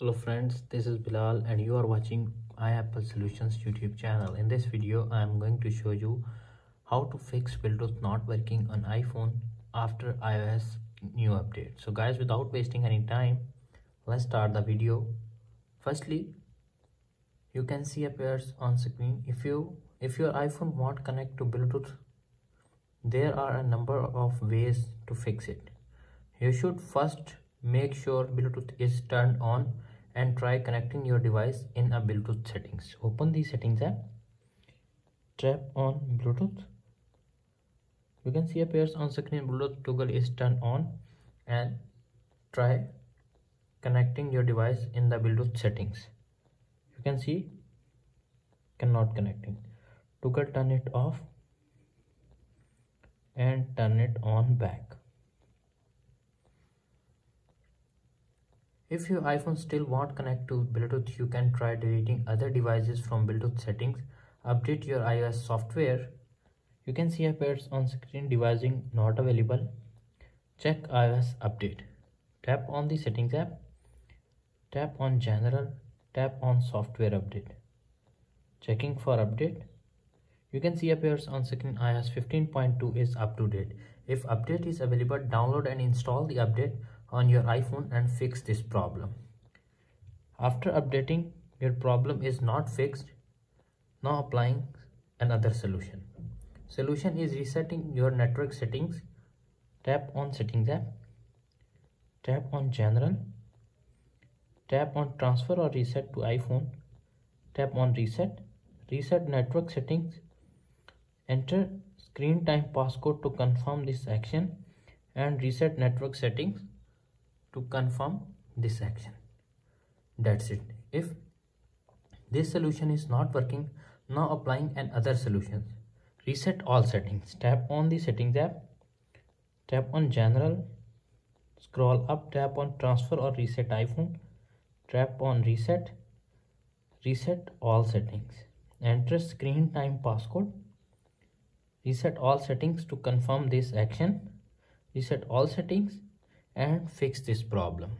Hello friends, this is Bilal and you are watching iApple Solutions YouTube channel. In this video, I am going to show you how to fix Bluetooth not working on iPhone after iOS new update. So guys, without wasting any time, let's start the video. Firstly, you can see appears on screen. If your iPhone won't connect to Bluetooth, there are a number of ways to fix it. You should first make sure Bluetooth is turned on and try connecting your device in a Bluetooth settings. Open the settings app, tap on Bluetooth. You can see appears on screen Bluetooth toggle is turned on and try connecting your device in the Bluetooth settings. You can see cannot connecting. Toggle turn it off and turn it on back. If your iPhone still won't connect to Bluetooth, you can try deleting other devices from Bluetooth settings. Update your iOS software. You can see appears on screen device not available. Check iOS update. Tap on the settings app. Tap on general. Tap on software update. Checking for update. You can see appears on screen iOS 15.2 is up to date. If update is available, download and install the update on your iPhone and fix this problem. After updating, your problem is not fixed. Now applying another solution. Solution is resetting your network settings. Tap on settings app. Tap on general. Tap on transfer or reset to iPhone. Tap on reset. Reset network settings. Enter screen time passcode to confirm this action and reset network settings to confirm this action. That's it. If this solution is not working, now applying another solution. Reset all settings. Tap on the settings app. Tap on general. Scroll up. Tap on transfer or reset iPhone. Tap on reset. Reset all settings. Enter screen time passcode. Reset all settings to confirm this action. Reset all settings and fix this problem.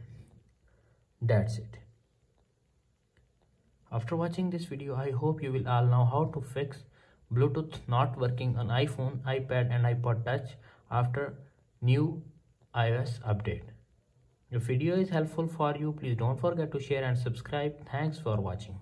That's it. After watching this video, I hope you will all know how to fix Bluetooth not working on iPhone, iPad and iPod Touch after new iOS update. If video is helpful for you, please don't forget to share and subscribe. Thanks for watching.